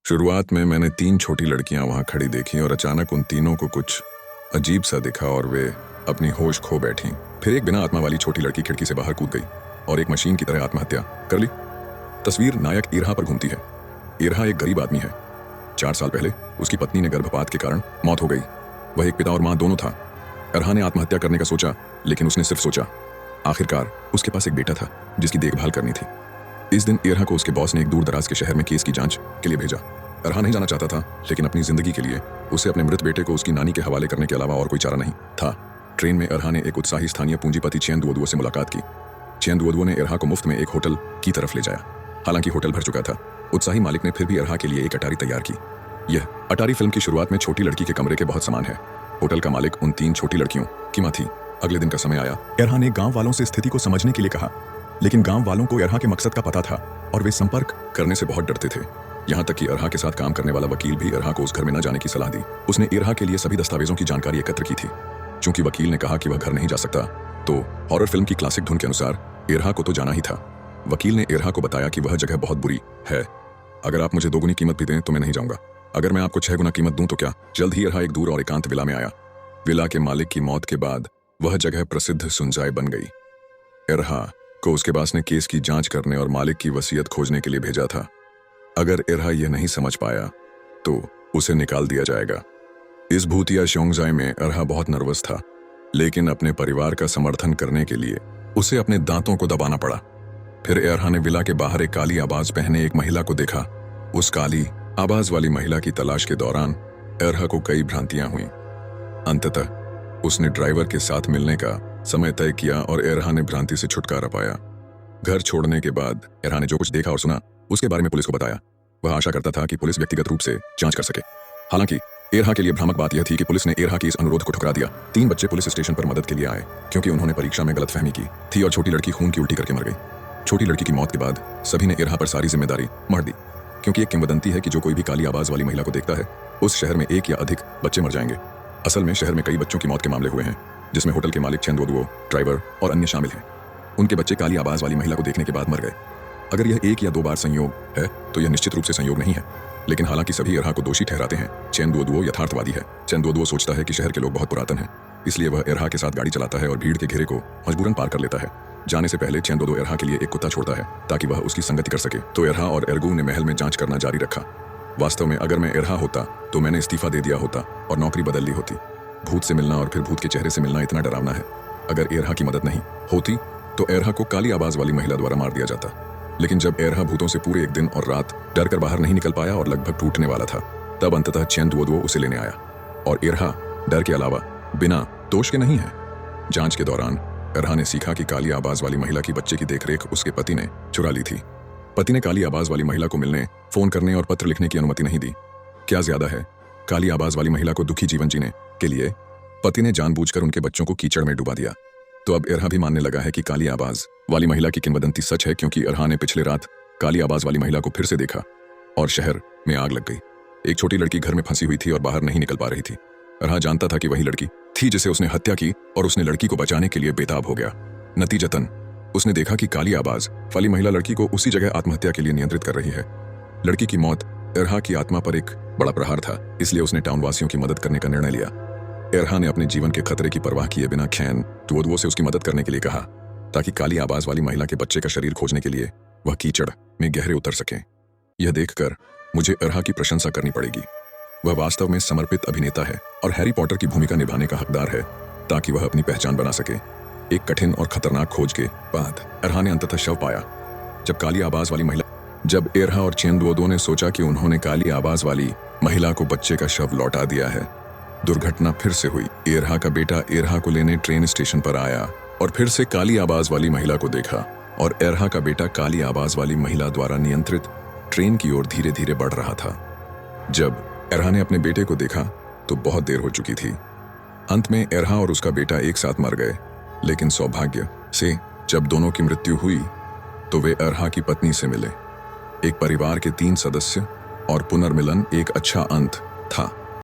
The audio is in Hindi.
शुरुआत में मैंने 3 छोटी लड़कियां वहां खड़ी देखी और अचानक उन तीनों को कुछ अजीब सा दिखा और वे अपनी होश खो बैठी। फिर एक बिना आत्मा वाली छोटी लड़की खिड़की से बाहर कूद गई और एक मशीन की तरह आत्महत्या कर ली। तस्वीर नायक इरहा पर घूमती है। इरहा एक गरीब आदमी है। 4 साल पहले उसकी पत्नी ने गर्भपात के कारण मौत हो गई। वह एक पिता और माँ दोनों था। इरहा ने आत्महत्या करने का सोचा, लेकिन उसने सिर्फ सोचा। आखिरकार उसके पास एक बेटा था जिसकी देखभाल करनी थी। इस दिन इरहा को उसके बॉस ने एक दूर दराज के शहर में केस की जांच के लिए भेजा। इरहा नहीं जाना चाहता था, लेकिन अपनी जिंदगी के लिए उसे अपने मृत बेटे को उसकी नानी के हवाले करने के अलावा और कोई चारा नहीं था। ट्रेन में इरहा ने एक उत्साही स्थानीय पूंजीपति चेन दुओदुओ से मुलाकात की। चेन दुओदुओ ने इरहा को मुफ्त में एक होटल की तरफ ले जाया। हालांकि होटल भर चुका था, उत्साही मालिक ने फिर भी इरहा के लिए एक अटारी तैयार की। यह अटारी फिल्म की शुरुआत में छोटी लड़की के कमरे के बहुत समान है। होटल का मालिक उन 3 छोटी लड़कियों की मां थी। अगले दिन का समय आया। इरहा ने गांव वालों से स्थिति को समझने के लिए कहा, लेकिन गांव वालों को इरहा के मकसद का पता था और वे संपर्क करने से बहुत डरते थे। यहाँ तक कि इरहा के साथ काम करने वाला वकील भी इरहा को उस घर में न जाने की सलाह दी। उसने इरहा के लिए सभी दस्तावेजों की जानकारी एकत्र की थी। चूंकि वकील ने कहा कि वह घर नहीं जा सकता, तो हॉरर फिल्म की क्लासिक धुन के अनुसार इरहा को तो जाना ही था। वकील ने इरहा को बताया कि वह जगह बहुत बुरी है। अगर आप मुझे 2 गुनी कीमत भी दें तो मैं नहीं जाऊंगा। अगर मैं आपको 6 गुना कीमत दूं तो क्या? जल्द ही इरहा एक दूर और एकांत विला में आया। विला के मालिक की मौत के बाद वह जगह प्रसिद्ध सुनजाए बन गई। इरहा को उसके बॉस ने केस की जांच करने और मालिक की वसीयत खोजने के लिए भेजा था। अगर इरहा यह नहीं समझ पाया तो उसे निकाल दिया जाएगा। इस भूतिया शोंगजाई में इरहा बहुत नर्वस था, लेकिन अपने परिवार का समर्थन करने के लिए उसे अपने दांतों को दबाना पड़ा। फिर इरहा ने विला के बाहर एक काली आवाज पहने एक महिला को देखा। उस काली आवाज वाली महिला की तलाश के दौरान इरहा को कई भ्रांतियां हुई। अंततः उसने ड्राइवर के साथ मिलने का समय तय किया और इरहा ने भ्रांति से छुटकारा पाया। घर छोड़ने के बाद इरहा ने जो कुछ देखा और सुना उसके बारे में पुलिस को बताया। वह आशा करता था कि पुलिस व्यक्तिगत रूप से जांच कर सके। हालांकि इरहा के लिए भ्रामक बात यह थी कि पुलिस ने इरहा के इस अनुरोध को ठुकरा दिया। 3 बच्चे पुलिस स्टेशन पर मदद के लिए आए क्योंकि उन्होंने परीक्षा में गलतफहमी की थी और छोटी लड़की खून की उल्टी करके मर गई। छोटी लड़की की मौत के बाद सभी ने इरहा पर सारी जिम्मेदारी मढ़ दी, क्योंकि एक किंवदंती है कि जो कोई भी काली आवाज वाली महिला को देखता है उस शहर में 1 या अधिक बच्चे मर जाएंगे। असल में शहर में कई बच्चों की मौत के मामले हुए हैं, जिसमें होटल के मालिक चेन दुओदुओ, ड्राइवर और अन्य शामिल हैं। उनके बच्चे काली आवाज वाली महिला को देखने के बाद मर गए। अगर यह 1 या 2 बार संयोग है तो यह निश्चित रूप से संयोग नहीं है। लेकिन हालांकि सभी इरहा को दोषी ठहराते हैं, चेन दुओदुओ यथार्थवादी है। चेन दुओदुओ सोचता है कि शहर के लोग बहुत पुरातन हैं, इसलिए वह इरहा के साथ गाड़ी चलाता है और भीड़ के घेरे को मजबूरन पार कर लेता है। जाने से पहले चेन दुओदुओ इरहा के लिए एक कुत्ता छोड़ता है ताकि वह उसकी संगति कर सके। तो इरहा और एरगू ने महल में जांच करना जारी रखा। वास्तव में अगर मैं इरहा होता तो मैंने इस्तीफा दे दिया होता और नौकरी बदल ली होती। भूत से मिलना और फिर भूत के चेहरे से मिलना इतना डरावना है। अगर इरहा की मदद नहीं होती तो इरहा को काली आवाज वाली महिला द्वारा मार दिया जाता। लेकिन जब इरहा भूतों से पूरे एक दिन और रात डर कर बाहर नहीं निकल पाया और लगभग टूटने वाला था, तब अंततः चेन दुओदुओ उसे लेने आया। और इरहा डर के अलावा बिना दोष के नहीं है। जांच के दौरान इरहा ने सीखा कि काली आवाज वाली महिला की बच्चे की देखरेख उसके पति ने चुरा ली थी। पति ने काली आवाज वाली महिला को मिलने, फोन करने और पत्र लिखने की अनुमति नहीं दी। क्या ज्यादा है, काली आवाज वाली महिला को दुखी जीवन जीने के लिए पति ने जानबूझकर उनके बच्चों को कीचड़ में डुबा दिया। तो अब इरहा भी मानने लगा है कि काली आवाज वाली महिला की किंवदंती सच है, क्योंकि इरहा ने पिछले रात काली आवाज वाली महिला को फिर से देखा और शहर में आग लग गई। एक छोटी लड़की घर में फंसी हुई थी और बाहर नहीं निकल पा रही थी। इरहा जानता था कि वही लड़की थी जिसे उसने हत्या की और उसने लड़की को बचाने के लिए बेताब हो गया। नतीजतन उसने देखा कि काली आवाज वाली महिला लड़की को उसी जगह आत्महत्या के लिए नियंत्रित कर रही है। लड़की की मौत इरहा की आत्मा पर एक बड़ा प्रहार था, इसलिए उसने टाउन वासियों की मदद करने का निर्णय लिया। इरहा ने अपने जीवन के खतरे की परवाह किए बिना चेन दुओदुओ से उसकी मदद करने के लिए कहा, ताकि काली आवाज वाली महिला के बच्चे का शरीर खोजने के लिए वह कीचड़ में गहरे उतर सके। यह देखकर मुझे इरहा की प्रशंसा करनी पड़ेगी। वह वास्तव में समर्पित अभिनेता है और हैरी पॉटर की भूमिका निभाने का हकदार है, ताकि वह अपनी पहचान बना सके। एक कठिन और खतरनाक खोज के बाद इरहा ने अंततः शव पाया। जब इरहा और चेन दुओदुओ ने सोचा कि उन्होंने काली आवाज वाली महिला को बच्चे का शव लौटा दिया है, दुर्घटना फिर से हुई। इरहा का बेटा इरहा को लेने ट्रेन स्टेशन पर आया और फिर से काली आवाज वाली महिला को देखा, और इरहा का बेटा काली आवाज वाली महिला द्वारा नियंत्रित ट्रेन की ओर धीरे धीरे बढ़ रहा था। जब इरहा ने अपने बेटे को देखा तो बहुत देर हो चुकी थी। अंत में इरहा और उसका बेटा एक साथ मर गए, लेकिन सौभाग्य से जब दोनों की मृत्यु हुई तो वे इरहा की पत्नी से मिले। एक परिवार के 3 सदस्य और पुनर्मिलन एक अच्छा अंत था।